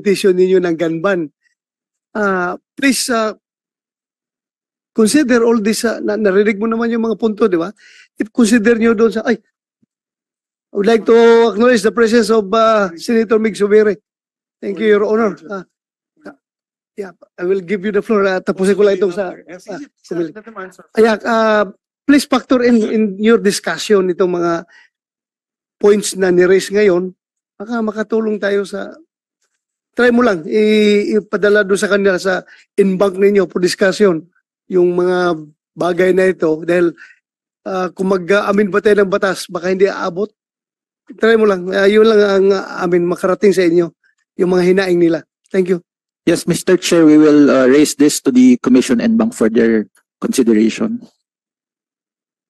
implementation ninyo ng gun ban. Please consider all this. Narinig mo naman yung mga punto, di ba? If consider nyo doon sa, I would like to acknowledge the presence of Senator Mig Zubiri. Thank you, Your Honor. Yeah, I will give you the floor. Tapusin ko lang itong sa... please factor in your discussion itong mga points na ni-raise ngayon. Baka makatulong tayo sa... Try mo lang, ipadala doon sa kanila sa in-bank ninyo for discussion yung mga bagay na ito. Dahil kung mag-amin pa tayo ng batas, baka hindi aabot. Try mo lang. Yun lang ang amin makarating sa inyo, yung mga hinaing nila. Thank you. Yes, Mr. Chair, we will raise this to the Commission and Bank for their consideration.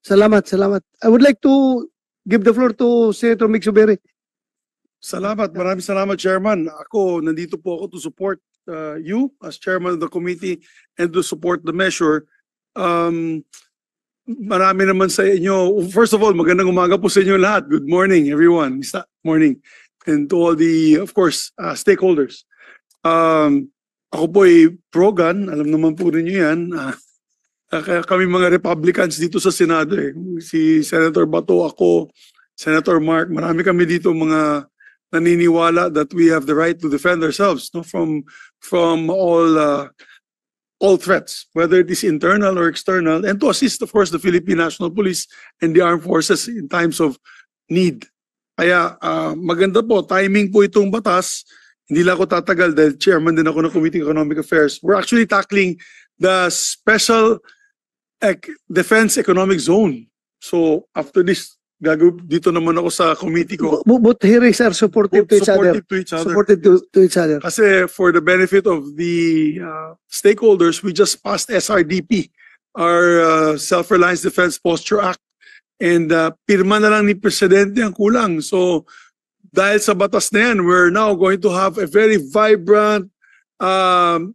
Salamat, salamat. I would like to give the floor to Senator Mig Zubiri. Salamat, maraming salamat, Chairman. Ako, nandito po ako to support you as Chairman of the committee and to support the measure. Marami naman sa inyo. First of all, magandang umaga po sa inyo lahat. Good morning, everyone. Morning. And to all the, of course, stakeholders. Ako po ay pro-gun, alam naman po ninyo yan. Kami mga Republicans dito sa Senado si Senator Bato, ako, Senator Mark, marami kami dito mga naniniwala that we have the right to defend ourselves from all threats, whether it is internal or external, and to assist, of course, the Philippine National Police and the armed forces in times of need. Kaya maganda po, timing po itong batas. Hindi lang ako tatagal dahil chairman din ako ng Committee on Economic Affairs. We're actually tackling the special defense economic zone. So after this, dito naman ako sa committee ko. Both hearings are supportive to each other. Supportive to each other. Kasi for the benefit of the stakeholders, we just passed SRDP, our Self-Reliance Defense Posture Act. And pirma na lang ni Presidente ang kulang. So dahil sa batas na yan, we're now going to have a very vibrant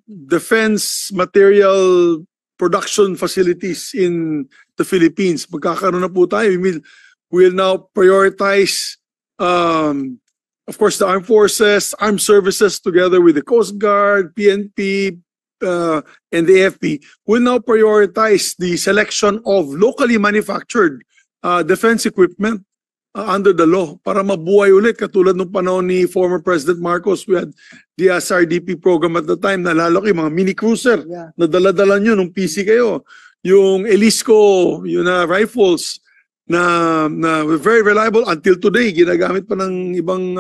defense material production facilities in the Philippines. Magkakaroon na po tayo. We'll now prioritize, of course, the armed forces, armed services together with the Coast Guard, PNP, and the AFP. We'll now prioritize the selection of locally manufactured defense equipment under the law para mabuhay ulit katulad nung panahon ni former President Marcos. We had the SRDP program at the time. Nalala ko yung mga mini cruiser na dala-dala nyo nung PC kayo. Yung Elisco, yung rifles na very reliable until today. Ginagamit pa ng ibang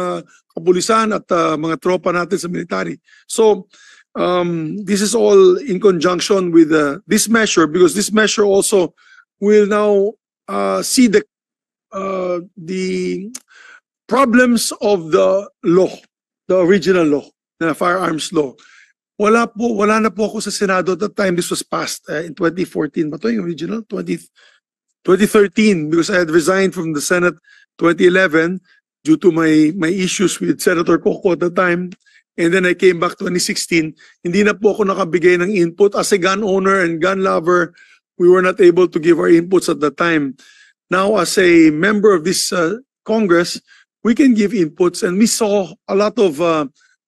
kapulisan at mga tropa natin sa military. So this is all in conjunction with this measure, because this measure also will now see the problems of the law, the original law, the firearms law. Wala na po ako sa Senado at that time. This was passed in 2014. Ba ito yung original? 2013, because I had resigned from the Senate 2011 due to my issues with Senator Coco at the time. And then I came back 2016. Hindi na po ako nakabigay ng input. As a gun owner and gun lover, we were not able to give our inputs at the time. Now, as a member of this Congress, we can give inputs, and we saw a lot of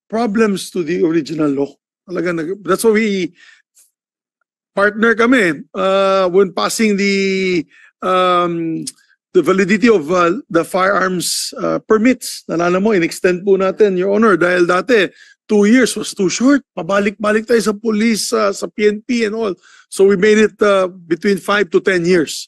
problems to the original law. That's why we partner kami when passing the validity of the firearms permits. Nalala mo, in-extend po natin, Your Honor, dahil dati 2 years was too short. Pabalik-balik tayo sa police, sa PNP and all. So we made it between 5 to 10 years.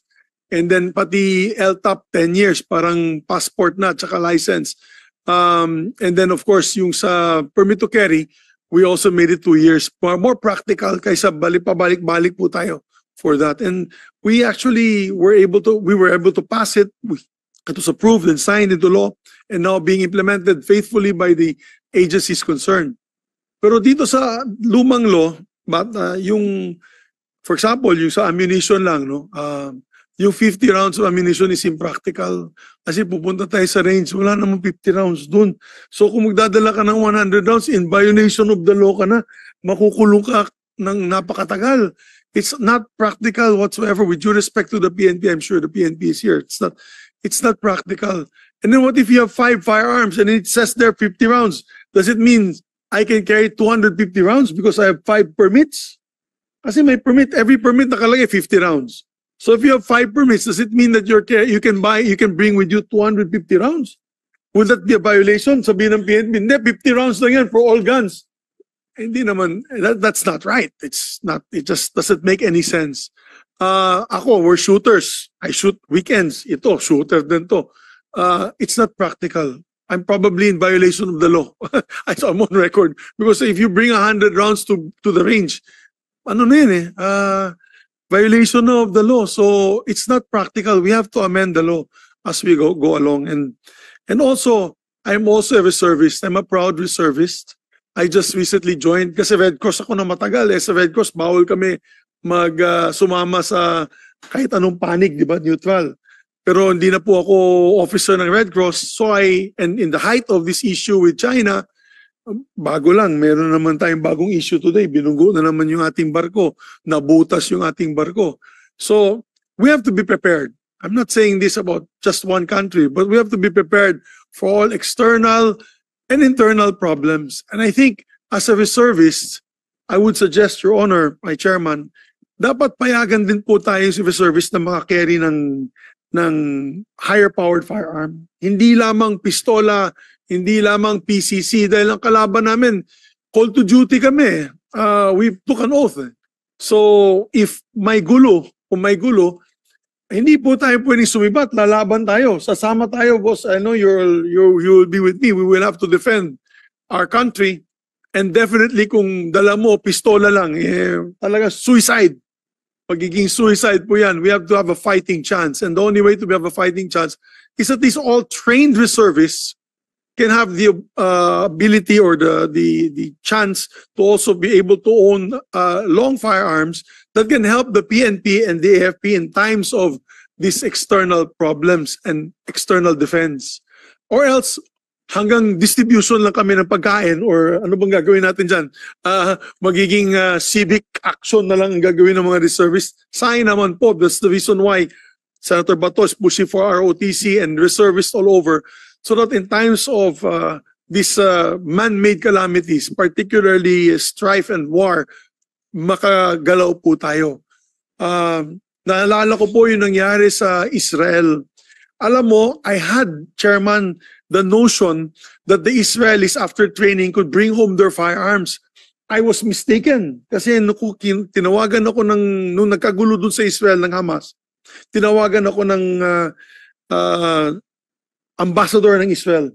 And then pati LTAP 10 years, parang passport na, tsaka license. And then of course, yung sa permit to carry, we also made it 2 years. More practical kaysa pabalik-balik po tayo for that. And we actually were able to pass it. It was approved and signed into law and now being implemented faithfully by the agencies concerned. Pero dito sa lumang law, for example, yung sa ammunition lang, no? Yung 50 rounds of ammunition is impractical. Kasi pupunta tayo sa range, wala namang 50 rounds dun. So kung magdadala ka ng 100 rounds, in violation of the law ka na, makukulong ka ng napakatagal. It's not practical whatsoever. With due respect to the PNP, I'm sure the PNP is here. It's not practical. And then what if you have 5 firearms and it says there 50 rounds? Does it mean I can carry 250 rounds because I have 5 permits. Kasi may permit, every permit nakalagay 50 rounds. So if you have 5 permits, does it mean that you can bring with you 250 rounds? Would that be a violation? Sabihin ng PNP, hindi, 50 rounds lang yan for all guns. Hindi naman, that's not right. It just doesn't make any sense. We're shooters. I shoot weekends. Ito, shooter din to. It's not practical. I'm probably in violation of the law. I'm on record. Because if you bring 100 rounds to the range, ano na yun violation of the law. So it's not practical. We have to amend the law as we go along. And also, I'm also a reservist. I'm a proud reservist. I just recently joined kasi Red Cross ako na matagal. Sa Red Cross, bawal kami sumama sa kahit anong panig, di ba? Neutral. Pero hindi na po ako officer ng Red Cross. So and in the height of this issue with China, bago lang, meron naman tayong bagong issue today. Binunggo na naman yung ating barko. Nabutas yung ating barko. So we have to be prepared. I'm not saying this about just one country, but we have to be prepared for all external and internal problems. And I think as a reservist, I would suggest, Your Honor, my chairman, dapat payagan din po tayo sa reservist na makakarry ng higher powered firearm. Hindi lamang pistola, hindi lamang PCC dahil ang kalaban namin, call to duty kami. We took an oath. So if kung may gulo, hindi po tayo pwedeng sumibat, lalaban tayo. Sasama tayo, boss. I know you will be with me. We will have to defend our country. And definitely kung dala mo, pistola lang, talaga suicide. Pagiging suicide po yan. We have to have a fighting chance. And the only way to have a fighting chance is at least all trained reservists can have the ability or the chance to also be able to own long firearms that can help the PNP and the AFP in times of these external problems and external defense. Or else, hanggang distribution lang kami ng pagkain or ano bang gagawin natin dyan? Magiging civic action na lang ang gagawin ng mga reservists. Sayang naman po, that's the reason why Senator Bato is pushing for ROTC and reservists all over so that in times of these man-made calamities, particularly strife and war, makagalaw po tayo. Naalala ko po yung nangyari sa Israel. Alam mo, I had, Chairman, the notion that the Israelis after training could bring home their firearms. I was mistaken. Kasi tinawagan ako nung nagkagulo dun sa Israel ng Hamas, tinawagan ako ng ambassador ng Israel.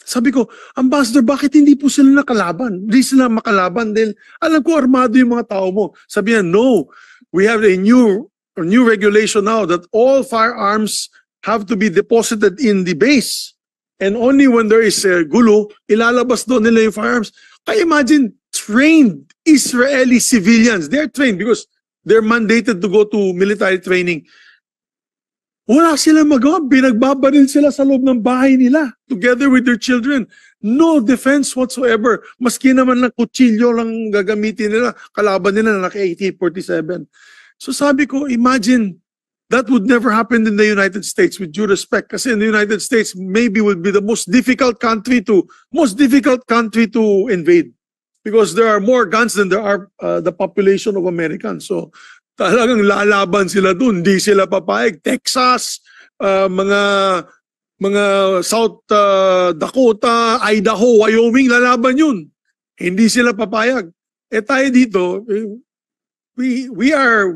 Sabi ko, Ambassador, bakit hindi po sila nakalaban? Hindi sila makalaban dahil alam ko armado yung mga tao mo. Sabi niya, no, we have a new regulation now that all firearms have to be deposited in the base. And only when there is a gulo, ilalabas doon nila yung firearms. Kaya imagine, trained Israeli civilians, they're trained because they're mandated to go to military training. Wala silang magawa. Binagbabaril sila sa loob ng bahay nila together with their children. No defense whatsoever. Maski naman ng kutsilyo lang gagamitin nila. Kalaban nila na AK-47. So sabi ko, imagine, that would never happen in the United States with due respect. Kasi in the United States, maybe would be the most difficult country to invade. Because there are more guns than there are the population of Americans. So talagang lalaban sila dun, hindi sila papayag. Texas, mga South Dakota, Idaho, Wyoming, lalaban yun. Hindi sila papayag. Tayo dito, we are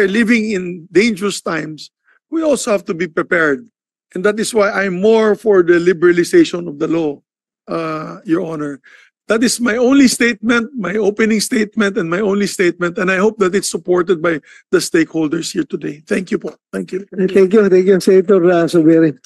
living in dangerous times. We also have to be prepared. And that is why I'm more for the liberalization of the law, Your Honor. That is my only statement, my opening statement, and my only statement, and I hope that it's supported by the stakeholders here today. Thank you po. Thank you. Thank you, Senator Soberin.